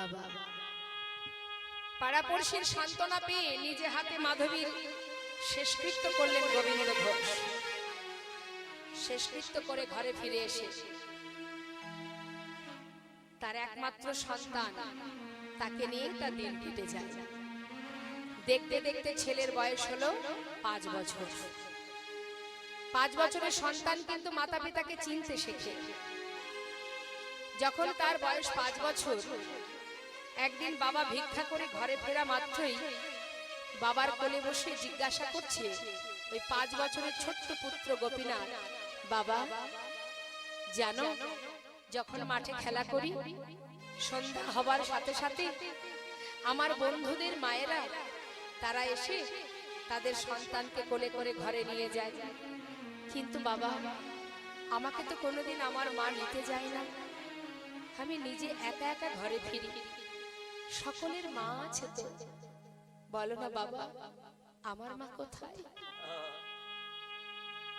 বাবা পাড়াপড়শির সান্ত্বনা পেয়ে নিজে হাতে মাধবীর শেষকৃত্য করলেন গোবিন্দ ঘোষ। শেষকৃত্য করে ঘরে ফিরে এসে তার একমাত্র সন্তান তাকে নিয়ে তার দিন কেটে যায়। দেখতে দেখতে ছেলের বয়স হলো 5 বছর। 5 বছরের সন্তান কিন্তু মাতা পিতাকে চিনতে শেখে। যখন তার বয়স 5 বছর, একদিন বাবা ভিক্ষা করে ঘরে ফেরা মাত্রই বাবার কোলে বসে জিজ্ঞাসা করছে ওই 5 বছরের ছোট্ট পুত্র গোপীনাথ, বাবা জানো যখন মাঠে খেলা করি সন্ধ্যা হবার সাথে সাথে আমার বন্ধুদের মায়েরা তারা এসে তাদের সন্তানকে কোলে করে ঘরে নিয়ে যায়, কিন্তু বাবা আমাকে তো কোনোদিন আমার মা নিতে যায় না, আমি নিজে একা একা ঘরে ফিরি, সকলের মা আছে তো, বলো না বাবা আমার মা কোথায়?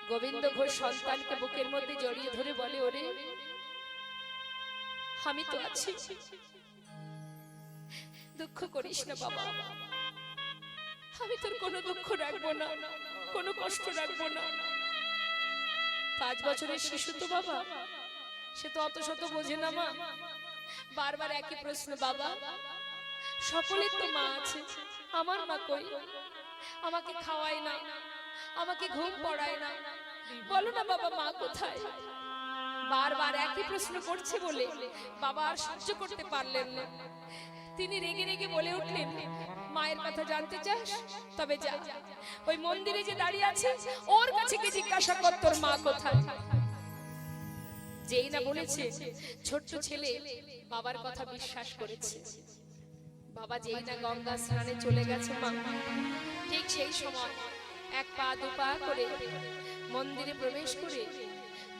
গোবিন্দ ঘোষ সন্তানকে বুকের মধ্যে জড়িয়ে ধরে বলে, ওরে আমি তো আছি, দুঃখ করিস না বাবা, আমি তোর কোনো দুঃখ রাখবো না, কোনো কষ্ট রাখবো না। 5 বছরের শিশু তো বাবা, সে তো অত শত বোঝে না মা। বারবার একই প্রশ্ন, বাবা সকলের তো মা আছে, আমার মা কই? আমাকে খাওয়ায় না, আমাকে ঘুম পড়ায় না, বলো না বাবা মা কোথায়? বারবার একই প্রশ্ন করছে বলে বাবা আর সহ্য করতে পারলেন না। তিনি রেগে রেগে বলে উঠলেন, মায়ের কথা জানতে চাস? তবে যা, ওই মন্দিরে যে দাঁড়িয়ে আছে ওর কাছে গিয়ে জিজ্ঞাসা কর তোর মা কোথায়। যেই না বলেছে, ছোট্ট ছেলে বাবার কথা বিশ্বাস করেছে। বাবা যেই না গঙ্গা স্নানে চলে গেছে মা, ঠিক সেই সময় 1 পা 2 পা করে মন্দিরে প্রবেশ করে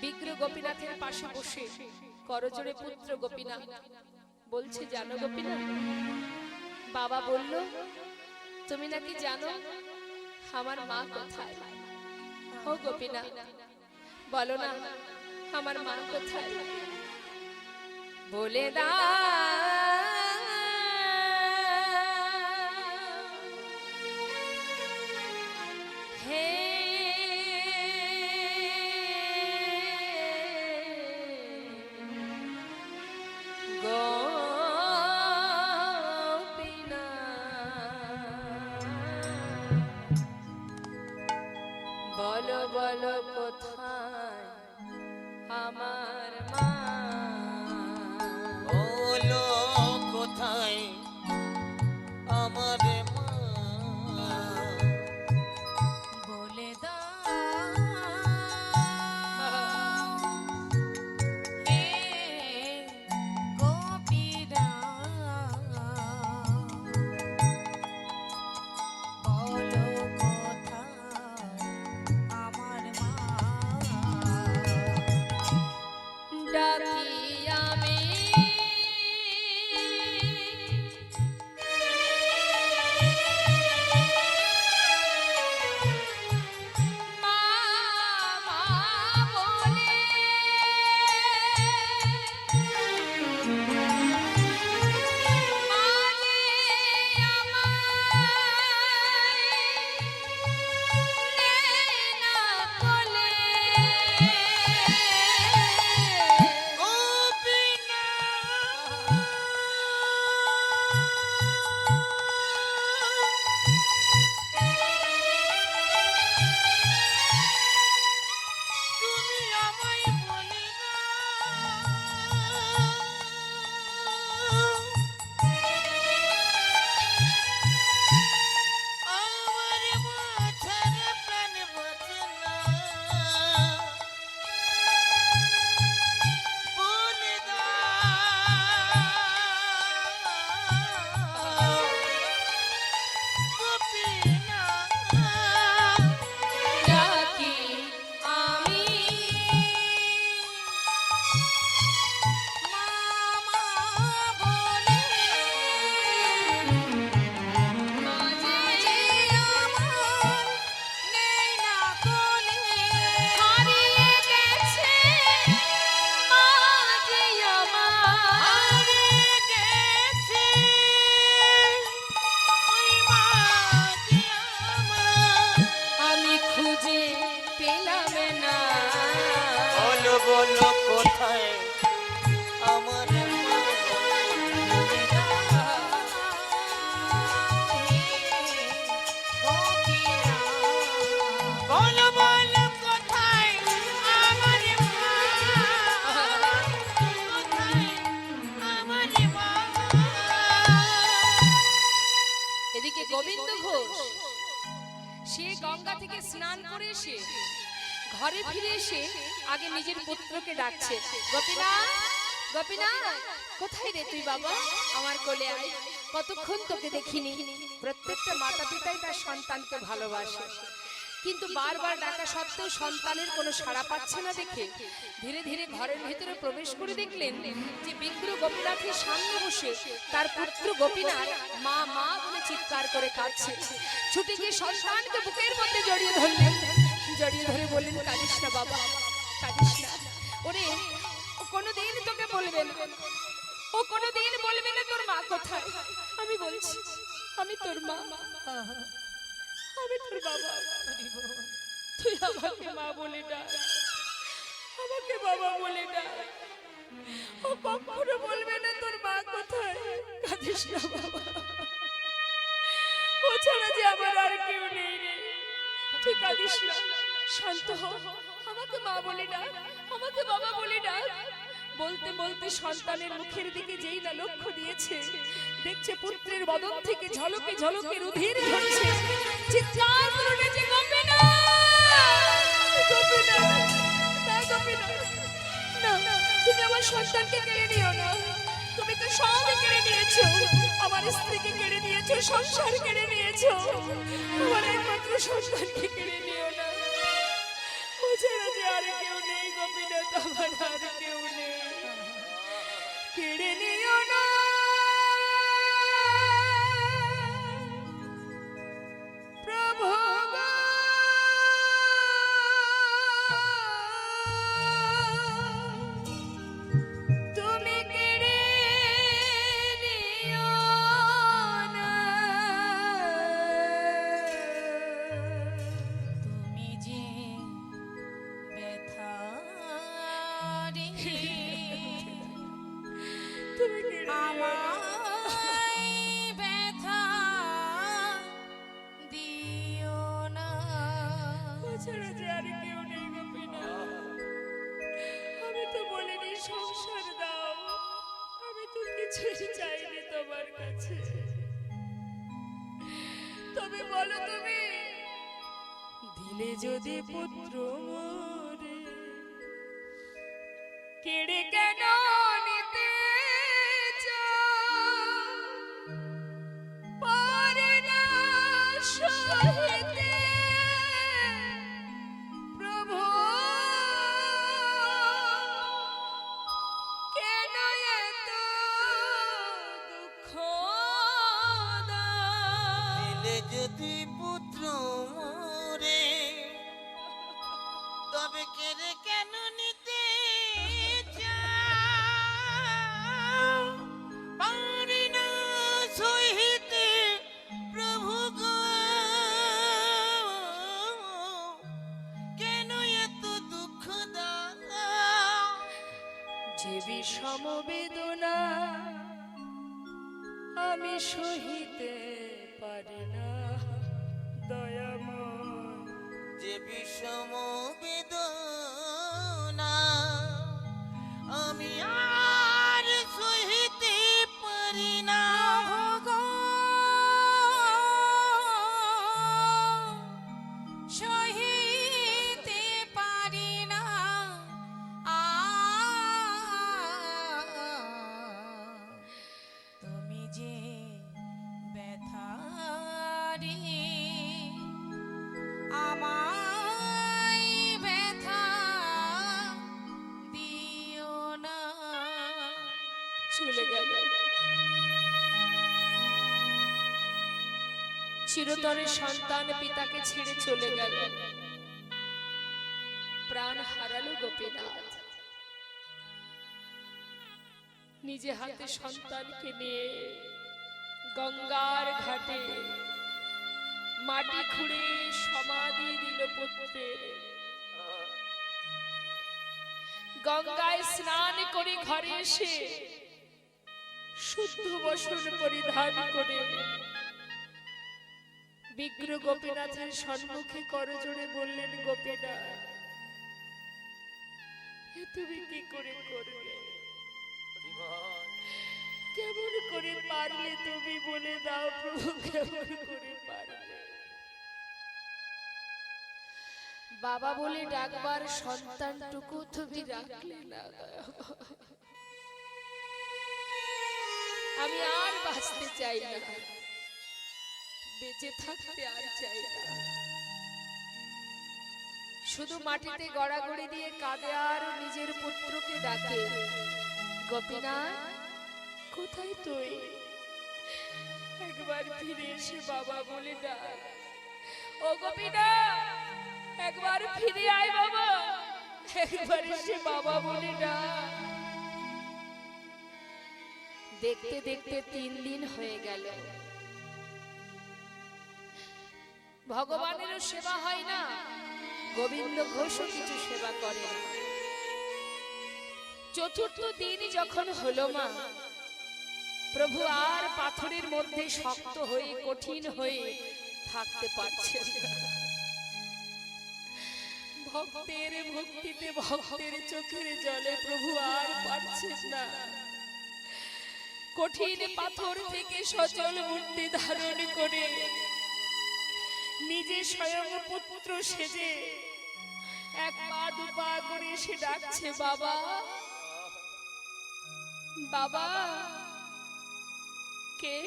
বিগ্রহ গোপীনাথের পাশে বসে করজোড়ে পুত্র গোপীনাথ বলছে, জানো গোপীনাথ, বাবা বলল তুমি নাকি জানো আমার মা কোথায়? ও গোপীনাথ বলো না আমার মা কোথায়? বলে দা হে বলো বলো কোথায় আমার মা? বলো এদিকে গোবিন্দ ঘোষ সে গঙ্গা থেকে স্নান করে এসে ঘরে ফিরে এসে আগে নিজের পুত্রকে ডাকছে, গোপীনাথ গোপীনাথ কোথায় রে তুই বাবা, আমার কোলে আয়, কতক্ষণ তোকে দেখিনি। প্রত্যেকটা মাতা পিতাই তার সন্তানকে ভালোবাসে, কিন্তু বারবার ডাকা সত্ত্বেও সন্তানের কোনো সাড়া পাচ্ছে না দেখে ধীরে ধীরে ঘরের ভিতরে প্রবেশ করে দেখলেন যে বিগ্র গোপীনাথের সামনে বসে তার পুত্র গোপীনাথ মা মা বলে চিৎকার করে কাঁদছে। ছুটে গিয়ে সন্তানকে বুকের মধ্যে জড়িয়ে ধরলেন, জড়িয়ে ধরে বললেন, কাঁদিস না বাবা, কাঁদিস না। ওরে ও কোনোদিন তোকে বলবে না, ও কোনোদিন বলবে না তোর মা কোথায়। আমি বলছি আমি তোর মা, আমি তোর বাবা, তুই আমাকে মা বলে ডাক, আমাকে বাবা বলে ডাক। ও কখনো বলবে না তোর মা কোথায়। কাঁদিস না বাবা, ও ছাড়া যে আমার আর কেউ নেই রে, তুই কাঁদিস না, শান্ত হ, আমাকে মা বলে ডাক, আমাকে বাবা বলে ডাক। বলতে বলতে সন্তানের মুখের দিকে যেই না লক্ষ্য দিয়েছে, দেখছে পুত্রের বদন থেকে ঝলকে ঝলকে রুধির ঝরছে। চিৎকার করে উঠেছে, গোপীনাথ গোপীনাথ, না গোপীনাথ না, তুমি আমার সন্তানকে কেড়ে নিও না, তুমি তো সব কেড়ে নিয়েছো, আমার স্ত্রীকে কেড়ে নিয়েছো, সংসার কেড়ে নিয়েছো, আমার একমাত্র সন্তানকে কেড়ে নিও না। ও ছাড়া যে আর কেউ নেই গোপীনাথ, আমার আর কেউ নেই, কেড়ে নিও না। প্রভু তুমি কেড়ে নিও না, তুমি যে ব্যথা রে তুমি কেড়ে আমায় ব্যথা দিও না। ছাড়া যে আর কেউ নেই গোপীনাথ, আমি তো বলিনি সংসার দাও, আমি তো কিছুই চাইনি তোমার কাছে, তবে বলো তুমি দিলে যদি পুত্র মোরে, কেড়ে কেন নিতে চাও, পারে না সহিতে প্রভু, কেন এত দুঃখ দাও। দিলে যদি পুত্র মোরে, তবে কেড়ে কেন নিতে চাও, পারি না সহিতে প্রভু গো, কেন এত দুঃখ দাও। যে বিষম বেদনা আমি সহিতে পারি না, দয়াময় যে বিষম বেদনা আমি আর সহিতে পারি না, সহিতে পারি না। তুমি যে ব্যথা রে আমায় ব্যথা দিও না। চলে গেল। চিরতরে সন্তান পিতাকে ছেড়ে চলে গেল, প্রাণ হারালো গোপীনাথ। নিজে হাতে সন্তানকে নিয়ে গঙ্গার ঘাটে মাটি খুঁড়ে সমাধি দিল পুত্রের। গঙ্গায় স্নান করে ঘরে এসে শুদ্ধ বসন পরিধান করে বিগ্র গোপীনাথের সম্মুখে করজোড়ে বললেন, গোপীনাথ এ তুমি কি করে করলে? করে পারলে তুমি বলে দাও প্রভু, কেমন করে পারলে? বাবা বলে ডাকবার সন্তানটুকু তুমি রাখলে না। আমি আর বাঁচতে চাই না, বেঁচে থাকতে আর চাই না। শুধু মাটিতে গড়াগড়ি দিয়ে কাঁদে আর নিজের পুত্রকে ডাকে, গোপীনাথ কোথায় তুই? একবার ফিরে এসে বাবা বলে ডাক, ও গোপীনাথ একবার ফিরে আয় বাবা, একবার এসে বাবা বলে ডাক। দেখতে দেখতে 3 দিন হয়ে গেল, ভগবানেরও সেবা হয় না, গোবিন্দ ঘোষও কিছু সেবা করে না। 4র্থ দিন যখন হলো মা, প্রভু আর পাথরের মধ্যে শক্ত হয়ে কঠিন হয়ে থাকতে পারছেন না। ভক্তের ভক্তিতে ভক্তের চোখের জলে প্রভু আর পারছেন না। কঠিন পাথর থেকে সচল মূর্তি ধারণ করে নিজে স্বয়ং পুত্র সেজে 1 পা 2 পা করে সে ডাকছে, বাবা বাবা। কে?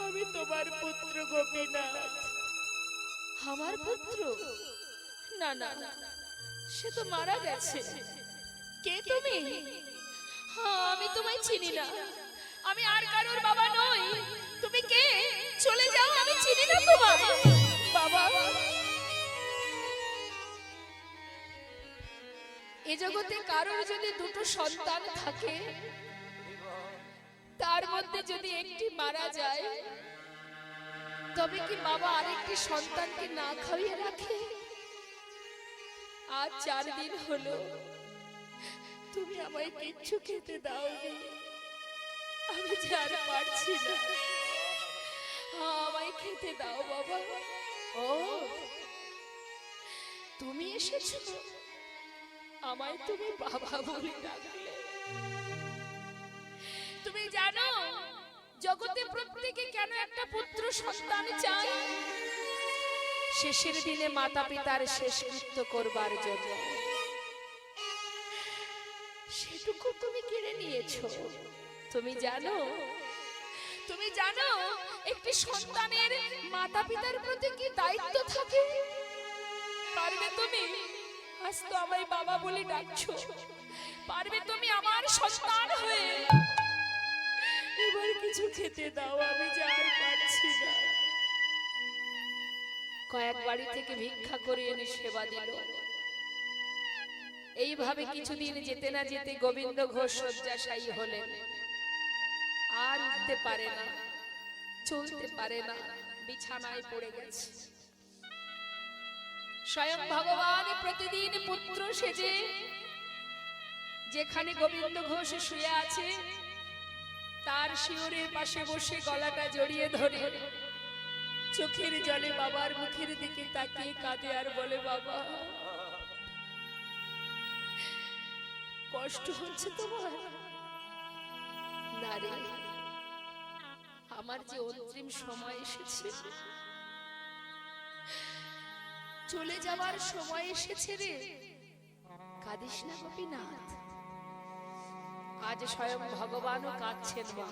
আমি তোমার পুত্র গোপীনাথ। আমার পুত্র? না না, সে তো মারা গেছে। কে তুমি? আমি তোমায় চিনি না, আমি আর কারোর বাবা নই। তুমি কে? চলে যাও, আমি চিনি না তোমায়। বাবা, এ জগতে কারোর যদি 2টো সন্তান থাকে, তার মধ্যে যদি একটি মারা যায়, তবে কি বাবা আরেকটি সন্তানকে না খাইয়ে রাখে? আজ 4 দিন হলো তুমি আমায় কিচ্ছু খেতে দাওনি। আমি যে আর পারছি না, আমায় খেতে দাও বাবা। ও তুমি এসেছো, আমায় তুমি বাবা বলে ডাকলে। তুমি জানো জগতে প্রত্যেকে কেন একটা পুত্র সন্তান চায়? শেষের দিনে মাতা পিতার শেষকৃত্য করবার জন্য। সেটুকু তুমি কেড়ে নিয়েছো। তুমি জানো, তুমি জানো একটি সন্তানের মাতা পিতার প্রতি কি দায়িত্ব থাকে? পারবে তুমি? আজ তো আমায় বাবা বলে ডাকছো, পারবে তুমি আমার সন্তান হয়ে? এবার কিছু খেতে দাও, আমি যে আর পারছি না। কয়েক বাড়ি থেকে ভিক্ষা করে এনে সেবা দিল। এইভাবে কিছুদিন যেতে না যেতে গোবিন্দ ঘোষ শয্যাশায়ী হলেন। আর উঠতে পারে না, চলতে পারে না, বিছানায় পড়ে গেছে। স্বয়ং ভগবান প্রতিদিন পুত্র সেজে যেখানে গোবিন্দ ঘোষ শুয়ে আছে তার শিয়রের পাশে বসে গলাটা জড়িয়ে ধরে চোখের জলে বাবার মুখের দিকে তাকিয়ে কাঁদে আর বলে, বাবা কষ্ট হচ্ছে তোমার? না রে, আমার যে অন্তিম সময় এসেছে, চলে যাবার সময় এসেছে রে। কাঁদিস না গোপীনাথ। আজ স্বয়ং ভগবানও কাঁদছেন মা।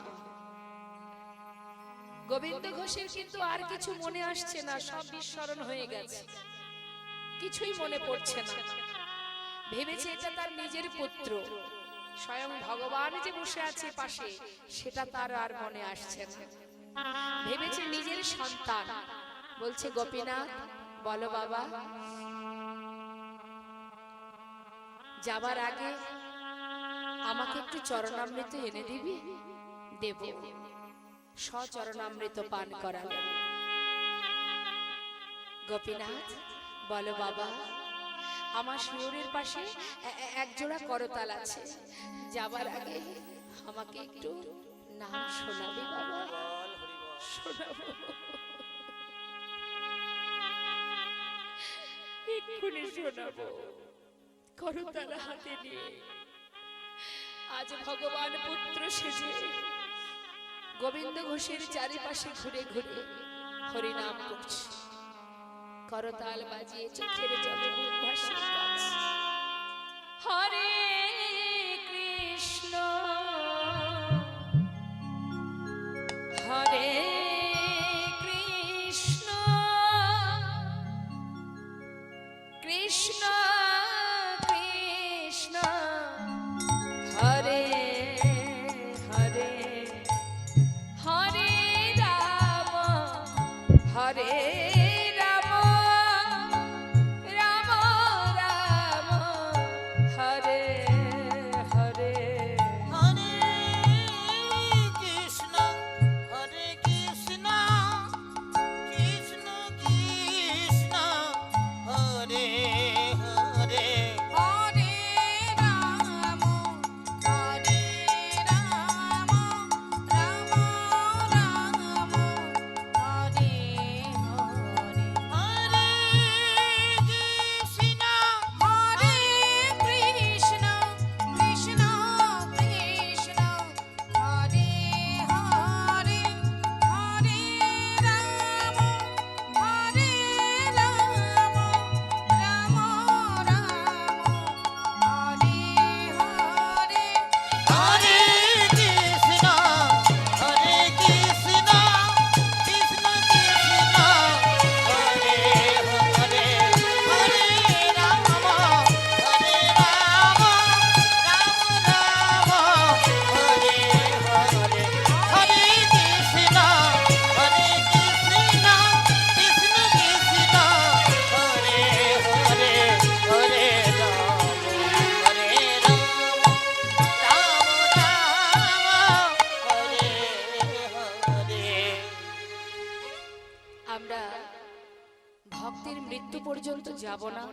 গোবিন্দ ঘোষের কিন্তু আর কিছু মনে আসছে না, সব বিস্মরণ হয়ে গেছে, কিছুই মনে পড়ছে না। ভেবেছে এটা তার নিজের পুত্র, স্বয়ং ভগবান যে বসে আছে পাশে সেটা তার আর মনে আসছে না। ভেবেছে নিজের সন্তান। বলছে, গোপীনাথ বলো বাবা, যাবার আগে আমাকে একটু চরণামৃত এনে দিবি? দেব। সচরণামৃত পান করালেন। গোপীনাথ বলো বাবা, আমার শিয়রের পাশে 1 জোড়া করতাল আছে, যাবার আগে আমাকে একটু নাম শোনাবি বাবা? শোনাবো, এক্ষুনি শোনাবো। করতাল হাতে নিয়ে আজ ভগবান পুত্র সেজে গোবিন্দ ঘোষের চারিপাশে ঘুরে ঘুরে হরিনাম করছে, করতাল বাজিয়ে চোখের জলে বুক ভাসিয়ে কাঁদছে। হরে কৃষ্ণ হরে কৃষ্ণ কৃষ্ণ কৃষ্ণ হরে হরে হরে রাম হরে রাম রাম রাম হরে হরে হরে কৃষ্ণ হরে কৃষ্ণ কৃষ্ণ কৃষ্ণ হরে হরে হরে রাম হরে রাম রাম রাম হরে হরে হরে কৃষ্ণ হরে কৃষ্ণ কৃষ্ণ কৃষ্ণ হরে হরে হরে রাম হরে রাম রাম রাম হরে হরে হরে কৃষ্ণ হরে কৃষ্ণ কৃষ্ণ কৃষ্ণ হরে হরে হরে রাম হরে রাম রাম রাম হরে হরে হরে কৃষ্ণ হরে কৃষ্ণ কৃষ্ণ কৃষ্ণ হরে হরে হরে রাম হরে রাম রাম রাম হরে হরে। আমরা ভক্তের মৃত্যু পর্যন্ত যাব না,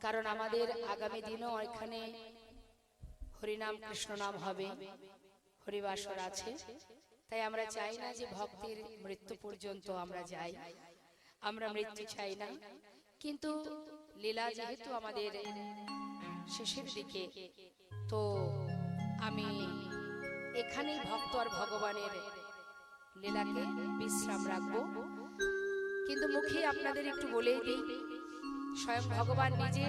কারণ আমাদের আগামী দিনও এখানে হরিনাম কৃষ্ণ নাম হবে, হরিবাসর আছে। তাই আমরা চাই না যে ভক্তের মৃত্যু পর্যন্ত আমরা যাই, আমরা মৃত্যু চাই না। কিন্তু লীলা যেহেতু আমাদের শেষের দিকে, তো আমি এখানেই ভক্ত আর ভগবানের লীলাকে বিশ্রাম রাখবো। কিন্তু মুখে আপনাদের একটু বলেই দিই, স্বয়ং ভগবান নিজে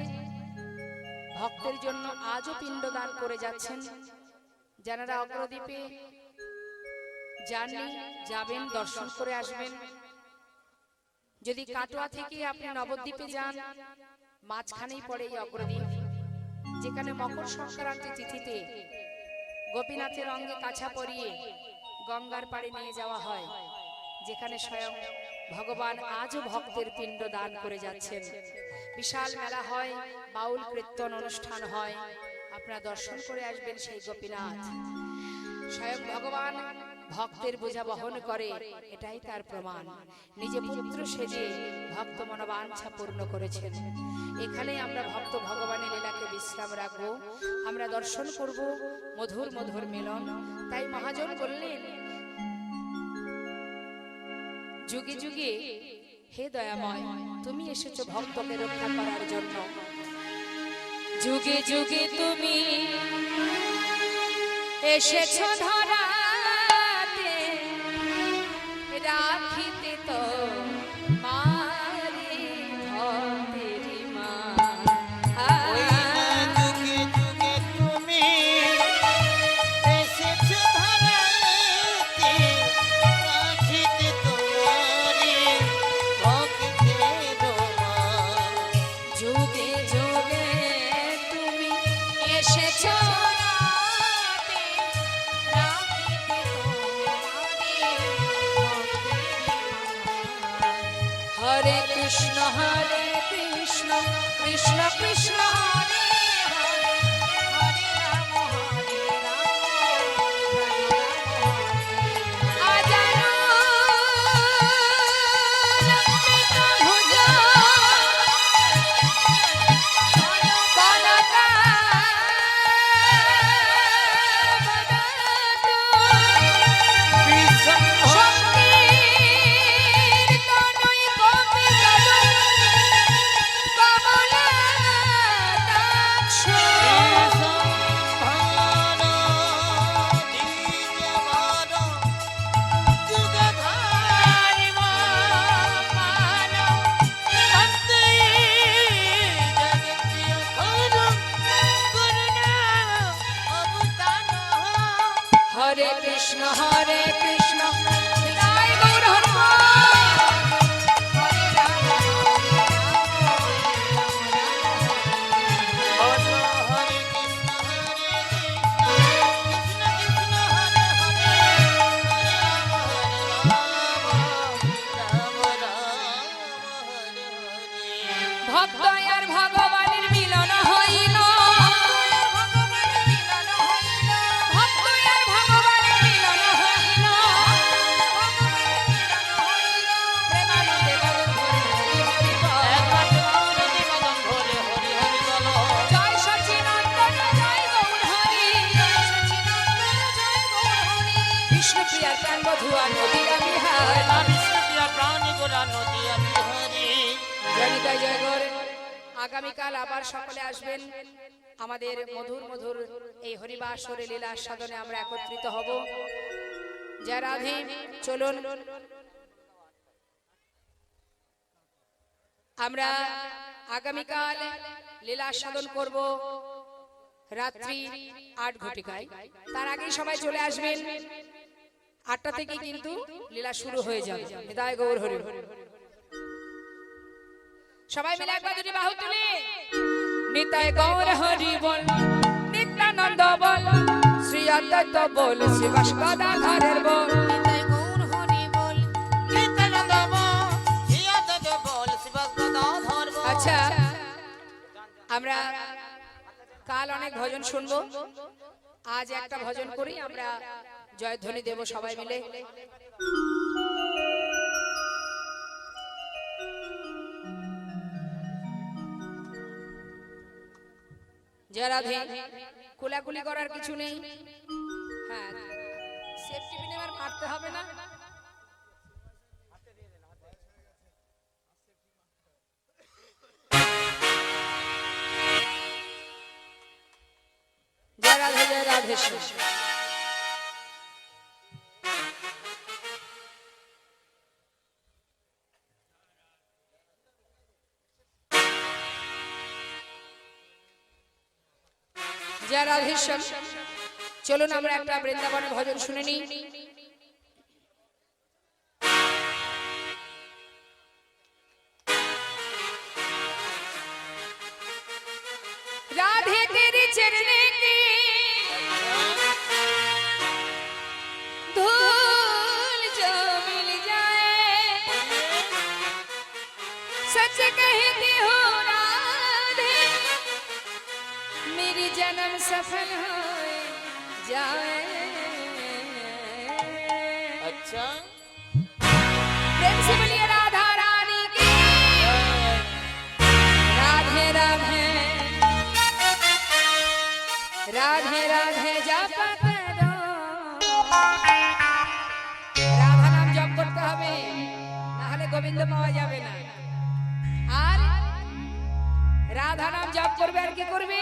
ভক্তের জন্য আজও পিণ্ডদান করে যাচ্ছেন। যারা অগ্রদ্বীপে যাননি, যাবেন, দর্শন করে আসবেন। যদি কাটোয়া থেকে আপনি নবদ্বীপে যান, মাঝখানেই পড়ে এই অগ্রদ্বীপ, যেখানে মকর সংক্রান্তি তিথিতে গোপীনাথের অঙ্গে কাছা পরিয়ে গঙ্গার পাড়ে নিয়ে যাওয়া হয়, যেখানে স্বয়ং ভগবান আজও ভক্তের পিণ্ড দান করে যাচ্ছেন। বিশাল মেলা হয়, বাউল কীর্তন অনুষ্ঠান হয়, আপনারা দর্শন করে আসবেন সেই গোপীনাথ। স্বয়ং ভগবান ভক্তের বোঝা বহন করে, এটাই তার প্রমাণ। নিজে পুত্র সেজে ভক্ত মনোবাঞ্ছা পূর্ণ করেছেন। এখানে আমরা ভক্ত ভগবানের লীলাকে বিশ্রাম রাখবো, আমরা দর্শন করব মধুর মধুর মিলন। তাই মহাজন বললেন, যুগে যুগে হে দয়াময়, তুমি এসেছো ভক্তকে রক্ষা করার জন্য। যুগে যুগে তুমি এসেছো ধরাতে, রাখিতে তো মারে ভক্তেরি মা। ওই না যুগে যুগে তুমি এসেছো ধরাতে, রাখিতে তোমারি ভক্তের মা। যুগে যুগে তুমি এসেছো রাতে রাখিতে তোমারে ভক্তেরি মা। হরে কৃষ্ণ কৃষ্ণ কৃষ্ণ হরে হরে হরে রাম হরে রাম রাম রাম আজানো লম্বিত ভুজ কনকা বদত বিষম শক্তির তনয় গোপী গদন কমলা কৃষ্ণ হরে কৃষ্ণ নিতাই গৌর হরি বল। হরে রাম হরে হরে কৃষ্ণ কৃষ্ণ কৃষ্ণ হরে হরে রাম রাম হরে হরে। ভক্ত আর ভগবানের মিলন হইল, ভগবানের মিলন হইল, ভক্ত আর ভগবানের মিলন হইল, ভগবানের মিলন হইল, প্রেমানন্দে বরণ ধরে হরি হরি বল। একবার গৌর নিবেদন ধরে হরি হরি বলো। জয় সচিনন্দন জয় গৌর হরি, জয় সচিনন্দন জয় গৌর হরি। বিষ্ণুপ্রিয়ার প্রাণ বধুয়া নদিয়া বিহার। বিষ্ণুপ্রিয়া প্রাণী গোরা নদী আমি হরি। জয় নিতাই জয় গৌর। আগামীকাল আবার সকলে আসবেন আমাদের মধুর মধুর এই হরিবাসরে লীলা সাধনে আমরা একত্রিত হব। জয় রাধে। চলুন আমরা আগামীকাল লীলা সাধন করব রাত্রি 8 ঘটিকায়। তার আগেই সবাই চলে আসবেন, 8টা থেকে কিন্তু লীলা শুরু হয়ে যাবে। নিতাই গৌর হরি। সবাই মিলে একবার দুটি বাহু তুলে নিতাই গৌর হরি বল, নিত্যানন্দ বল, শ্রী অদ্বৈত বল, শ্রী ভাস্করাধারের বল। নিতাই গৌর হরি বল, নিত্যানন্দ বল, শ্রীঅদ্বৈত বল, শ্রীভাস্করাধার বল। আচ্ছা, আমরা কাল অনেক ভজন শুনবো, আজ একটা ভজন করি, আমরা জয়ধ্বনি দেব সবাই মিলে। জয় রাধে। কোলাকুলি করার কিছু নেই, হ্যাঁ সেফটি পিন এবার মারতে হবে না। জয় রাধে জয় রাধে। জয় রাধেশ্বর। চলুন আমরা একটা বৃন্দাবনের ভজন শুনে নিই। राधे तेरे चरने की धूल जो मिल जाए, सच कहती हो राधे मेरी जन्म सफल हो जाए। अच्छा प्रेम से बोलिए राधा रानी की राधे राधे राधे राधे जप करो। রাধা নাম জপ করতে হবে, না হলে গোবিন্দ পাওয়া যাবে না। আর রাধা নাম জপ করবে আর কি করবে?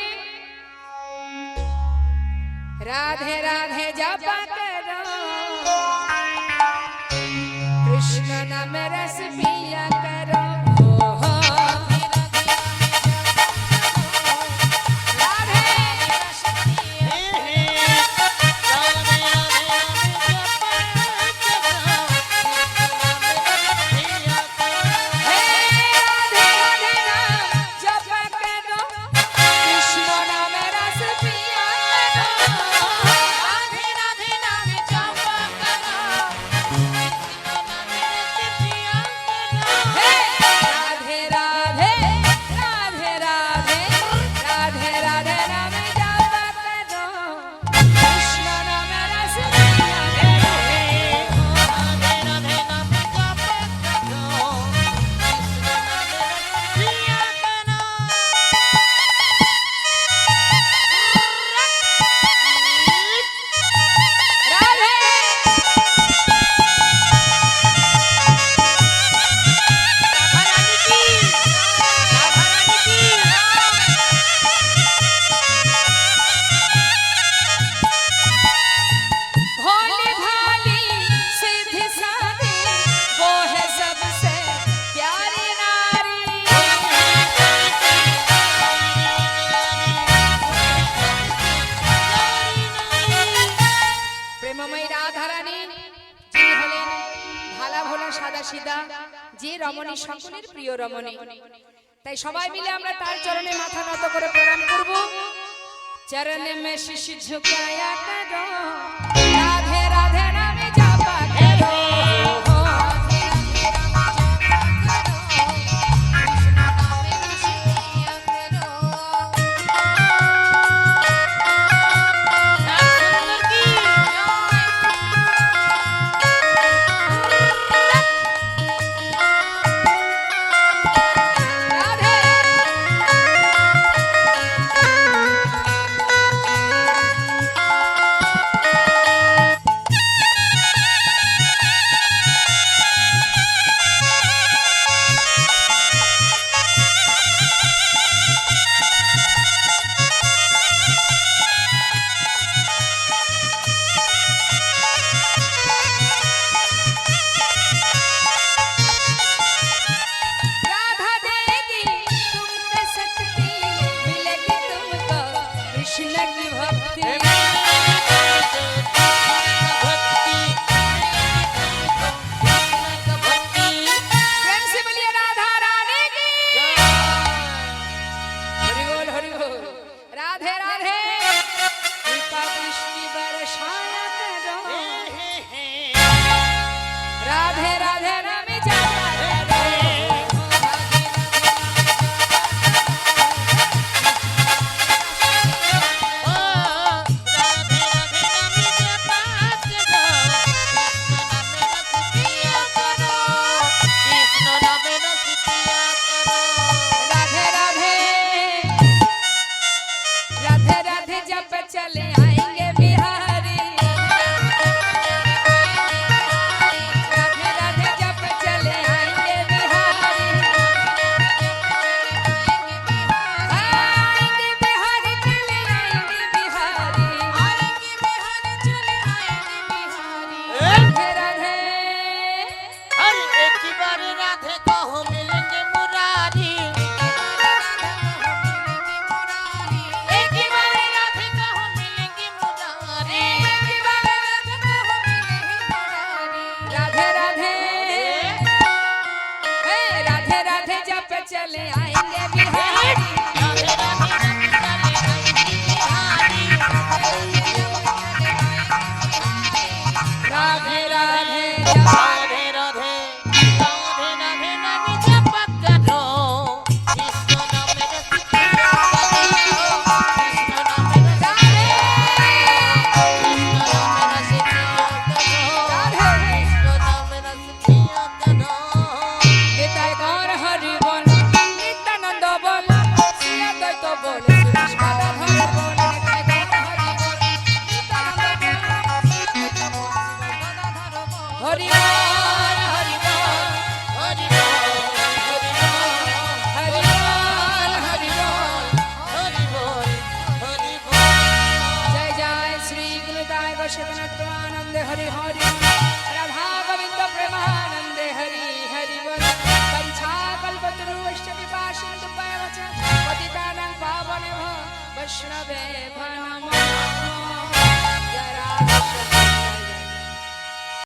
রাধে রাধে জপ करो, कृष्ण नाम रस पिया करो। রাধারানী যিনি হলেন ভালা ভোলা সাদা সিধা যে রমণী সকলের প্রিয় রমণী, তাই সবাই মিলে আমরা তার চরণে মাথা নত করে প্রণাম করব। চরণে মে শিশ ঝুকায়া করো, রাধে রাধে নামে জপা করো। वैष्णवे